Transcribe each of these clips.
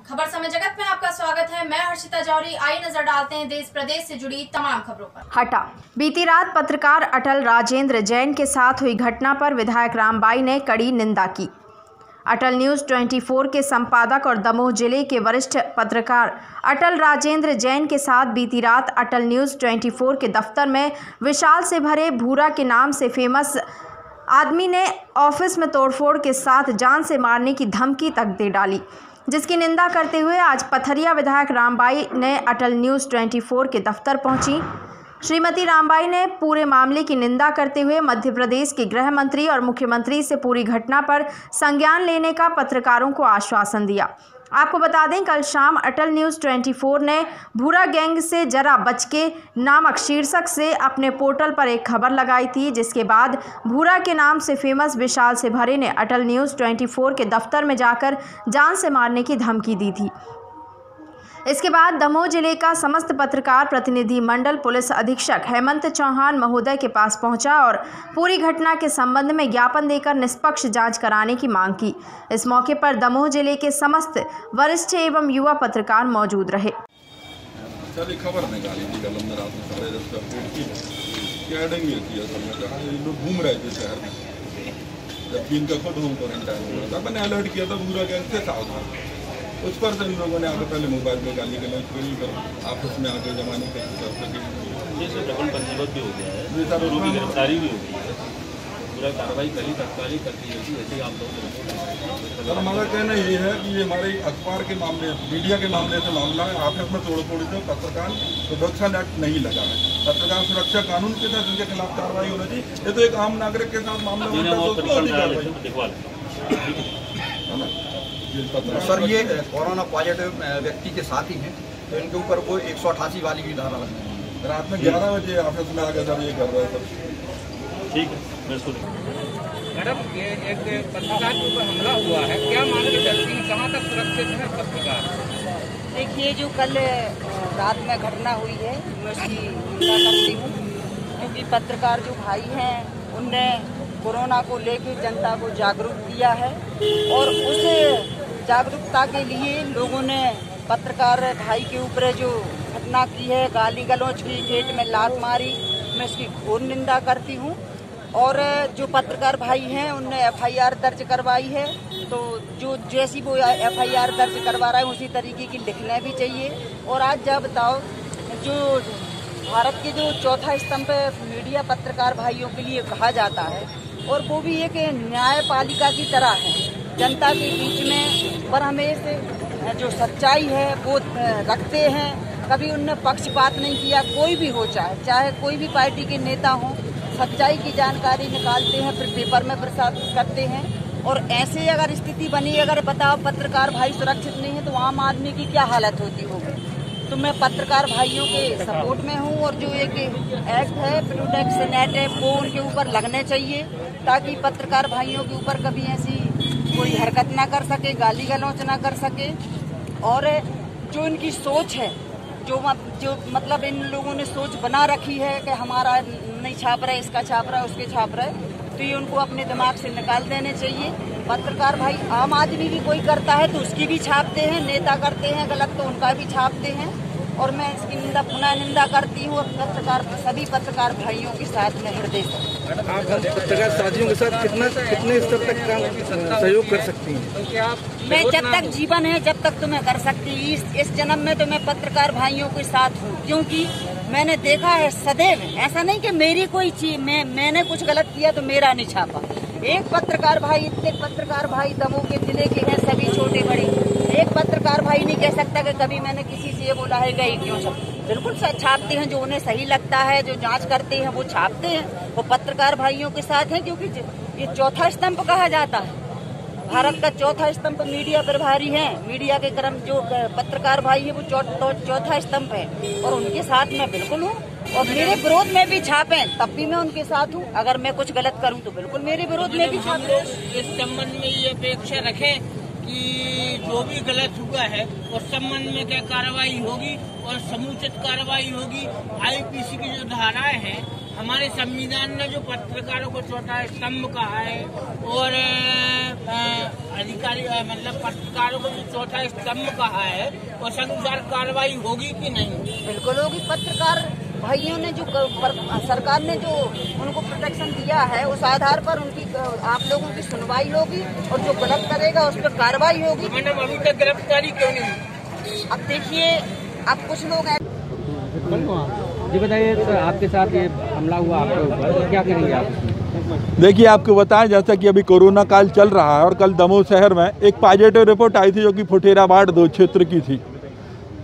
खबर समय जगत में आपका स्वागत है। मैं हर्षिता जौहरी। आइए नजर डालते हैं देश प्रदेश से जुड़ी तमाम खबरों पर। हटा। बीती रात पत्रकार अटल राजेंद्र जैन के साथ हुई घटना पर विधायक रामबाई ने कड़ी निंदा की। अटल न्यूज़ 24 के संपादक और दमोह जिले के वरिष्ठ पत्रकार अटल राजेंद्र जैन के साथ बीती रात अटल न्यूज़ 24 के दफ्तर में विशाल से भरे भूरा के नाम से फेमस आदमी ने ऑफिस में तोड़फोड़ के साथ जान से मारने की धमकी तक दे डाली, जिसकी निंदा करते हुए आज पथरिया विधायक रामबाई ने अटल न्यूज़ 24 के दफ्तर पहुंची। श्रीमती रामबाई ने पूरे मामले की निंदा करते हुए मध्य प्रदेश के गृह मंत्री और मुख्यमंत्री से पूरी घटना पर संज्ञान लेने का पत्रकारों को आश्वासन दिया। आपको बता दें, कल शाम अटल न्यूज़ 24 ने भूरा गैंग से जरा बचके नामक शीर्षक से अपने पोर्टल पर एक खबर लगाई थी, जिसके बाद भूरा के नाम से फेमस विशाल से भरे ने अटल न्यूज़ 24 के दफ्तर में जाकर जान से मारने की धमकी दी थी। इसके बाद दमोह जिले का समस्त पत्रकार प्रतिनिधि मंडल पुलिस अधीक्षक हेमंत चौहान महोदय के पास पहुंचा और पूरी घटना के संबंध में ज्ञापन देकर निष्पक्ष जांच कराने की मांग की। इस मौके पर दमोह जिले के समस्त वरिष्ठ एवं युवा पत्रकार मौजूद रहे। खबर निकाली थी कल हमने रात में 10:30 लोग घूम रहे थे शहर में, जबकि इनका खुद होम क्वारंटाइन हुआ था। मैंने अलर्ट किया था भूरा गैंग से सावधान। उस पर से इन लोगों ने आगे पहले मोबाइल में गाली गलौज करी, आपस में आगे जमाने की डबल पंजीबद्ध भी हो गया है, दोनों की गिरफ्तारी भी हो गई है, पूरा कार्रवाई करी तत्काली कर दी है। ऐसे आप लोग सर, हमारा कहना ये है कि ये हमारे अखबार के मामले, मीडिया के मामले से मामला है। आपस में तोड़फोड़ से पत्रकार सुरक्षा एक्ट नहीं लगा है। पत्रकार सुरक्षा कानून के तहत उनके खिलाफ कार्रवाई होना चाहिए। ये तो एक आम नागरिक के साथ मामला होता है। सर, ये कोरोना पॉजिटिव व्यक्ति के साथ ही हैं, तो इनके ऊपर कोई 188 वाली भी धारा लगना है। रात में 11 बजे ऑफिस में आकर सर ये कर रहे हैं सब। ठीक है, बिल्कुल। मैडम, ये एक पत्रकार के ऊपर हमला हुआ है, क्या मान के चलती है, कहाँ तक सुरक्षित है पत्रकार? देखिए, जो कल रात में घटना हुई है मैं उसकी निंदा करती हूँ, क्योंकि पत्रकार जो भाई हैं उनने कोरोना को लेकर जनता को जागरूक किया है और उस जागरूकता के लिए लोगों ने पत्रकार भाई के ऊपर जो घटना की है, गाली गलौज की, पेट में लात मारी, मैं इसकी घोर निंदा करती हूँ। और जो पत्रकार भाई हैं उनने FIR दर्ज करवाई है, तो जो जैसी वो FIR दर्ज करवा रहा है उसी तरीके की लिखना भी चाहिए। और आज जब बताओ, जो भारत के जो चौथा स्तंभ मीडिया पत्रकार भाइयों के लिए कहा जाता है, और वो भी एक न्यायपालिका की तरह है, जनता के बीच में पर हमें जो सच्चाई है वो रखते हैं। कभी उनने पक्षपात नहीं किया, कोई भी हो, चाहे कोई भी पार्टी के नेता हो, सच्चाई की जानकारी निकालते हैं, फिर पेपर में प्रसारित करते हैं। और ऐसे अगर स्थिति बनी, अगर बताओ पत्रकार भाई सुरक्षित नहीं है, तो आम आदमी की क्या हालत होती होगी। तो मैं पत्रकार भाइयों के सपोर्ट में हूँ, और जो एक एक्ट है प्रोटेक्शन एक्ट वो उनके ऊपर लगने चाहिए, ताकि पत्रकार भाइयों के ऊपर कभी ऐसी कोई हरकत ना कर सके, गाली गलौज ना कर सके। और जो इनकी सोच है, जो मतलब इन लोगों ने सोच बना रखी है कि हमारा नहीं छाप रहा है, इसका छाप रहा है, उसके छाप रहा है, तो ये उनको अपने दिमाग से निकाल देने चाहिए। पत्रकार भाई आम आदमी भी कोई करता है तो उसकी भी छापते हैं, नेता करते हैं गलत तो उनका भी छापते हैं। और मैं इसकी पुनः निंदा करती हूँ, और सभी पत्रकार भाइयों के साथ में हृदय से। आप पत्रकार साथियों के साथ कितने स्तर तक काम सहयोग कर सकती हैं? मैं जब तक जीवन है जब तक तो मैं कर सकती हूँ। इस जन्म में तो मैं पत्रकार भाइयों के साथ हूँ, क्योंकि मैंने देखा है सदैव, ऐसा नहीं कि मेरी कोई चीज मैंने कुछ गलत किया तो मेरा नहीं छापा। एक पत्रकार भाई, इतने पत्रकार भाई दमोह के जिले के हैं, सभी छोटे बड़े, एक पत्रकार भाई नहीं कह सकता कि कभी मैंने किसी से ये बोला है गई क्यों सब। बिल्कुल छापते हैं, जो उन्हें सही लगता है, जो जांच करते हैं वो छापते हैं। वो पत्रकार भाइयों के साथ हैं, क्योंकि ये चौथा स्तंभ कहा जाता है, भारत का चौथा स्तंभ मीडिया प्रभारी है। मीडिया के क्रम जो पत्रकार भाई है वो चौथा स्तंभ है, और उनके साथ मैं बिल्कुल हूँ। और मेरे विरोध में भी छापें तब भी मैं उनके साथ हूँ। अगर मैं कुछ गलत करूँ तो बिल्कुल मेरे विरोध में भी छापें। इस संबंध में ये अपेक्षा रखें कि जो भी गलत हुआ है उस संबंध में क्या कार्रवाई होगी, और समुचित कार्रवाई होगी। IPC की जो धाराएं हैं, हमारे संविधान ने जो पत्रकारों को चौथा स्तंभ कहा है और अधिकारी मतलब पत्रकारों को जो चौथा स्तंभ कहा है उस अनुसार कार्रवाई होगी कि नहीं? बिल्कुल होगी। पत्रकार भाइयों ने जो सरकार ने जो उनको प्रोटेक्शन दिया है उस आधार पर उनकी आप लोगों की सुनवाई होगी और जो गलत करेगा उस पर कार्रवाई होगी। मैडम अभी तक गिरफ्तारी क्यों नहीं हुई? अब देखिए, अब कुछ लोग जी बताइए सर, आपके साथ ये हमला हुआ आपके ऊपर, तो क्या करेंगे आप? देखिए, आपको बताएं जैसा कि अभी कोरोना काल चल रहा है और कल दमोह शहर में एक पॉजिटिव रिपोर्ट आई थी जो कि फुटेरा वार्ड 2 क्षेत्र की थी।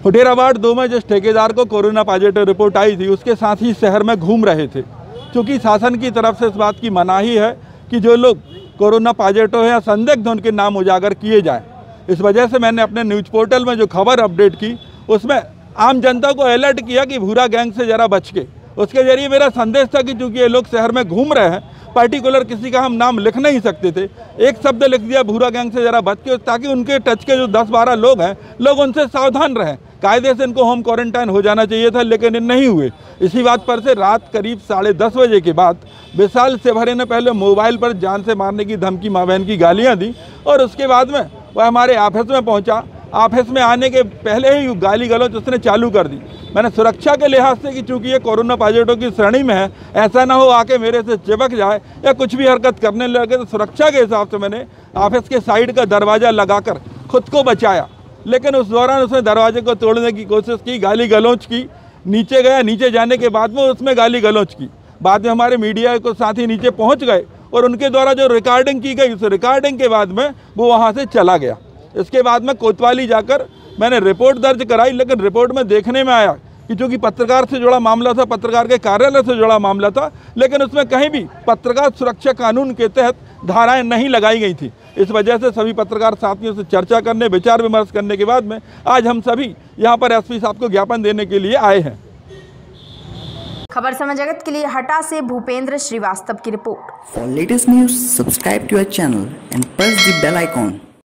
फुटेरा वार्ड 2 में जिस ठेकेदार को कोरोना पॉजिटिव रिपोर्ट आई थी उसके साथ ही शहर में घूम रहे थे। क्योंकि शासन की तरफ से इस बात की मनाही है कि जो लोग कोरोना पॉजिटिव है या संदिग्ध उनके नाम उजागर किए जाए। इस वजह से मैंने अपने न्यूज़ पोर्टल में जो खबर अपडेट की उसमें आम जनता को अलर्ट किया कि भूरा गैंग से ज़रा बच के। उसके जरिए मेरा संदेश था कि चूँकि ये लोग शहर में घूम रहे हैं, पर्टिकुलर किसी का हम नाम लिख नहीं सकते थे, एक शब्द लिख दिया भूरा गैंग से ज़रा बच के, ताकि उनके टच के जो 10-12 लोग हैं लोग उनसे सावधान रहें। कायदे से इनको होम क्वारंटाइन हो जाना चाहिए था, लेकिन नहीं हुए। इसी बात पर से रात करीब 10:30 बजे के बाद विशाल सेवरे ने पहले मोबाइल पर जान से मारने की धमकी माँ बहन की गालियाँ दी और उसके बाद में वह हमारे ऑफिस में पहुँचा। ऑफिस में आने के पहले ही गाली गलौज उसने चालू कर दी। मैंने सुरक्षा के लिहाज से कि चूंकि ये कोरोना पॉजिटिव की श्रेणी में है, ऐसा ना हो आके मेरे से चिपक जाए या कुछ भी हरकत करने लगे, तो सुरक्षा के हिसाब से मैंने ऑफिस के साइड का दरवाज़ा लगाकर खुद को बचाया। लेकिन उस दौरान उसने दरवाजे को तोड़ने की कोशिश की, गाली गलौज की, नीचे गया। नीचे जाने के बाद में उसमें गाली गलौज की। बाद में हमारे मीडिया को साथ ही नीचे पहुँच गए और उनके द्वारा जो रिकॉर्डिंग की गई उस रिकॉर्डिंग के बाद में वो वहाँ से चला गया। इसके बाद में कोतवाली जाकर मैंने रिपोर्ट दर्ज कराई, लेकिन रिपोर्ट में देखने में आया कि चूँकि पत्रकार से जुड़ा मामला था, पत्रकार के कार्यालय से जुड़ा मामला था, लेकिन उसमें कहीं भी पत्रकार सुरक्षा कानून के तहत धाराएं नहीं लगाई गई थी। इस वजह से सभी पत्रकार साथियों से चर्चा करने, विचार विमर्श करने के बाद में आज हम सभी यहाँ पर एसपी साहब को ज्ञापन देने के लिए आए हैं। खबर समय जगत के लिए हटा से भूपेंद्र श्रीवास्तव की report. For latest news, subscribe to our channel and press the bell icon.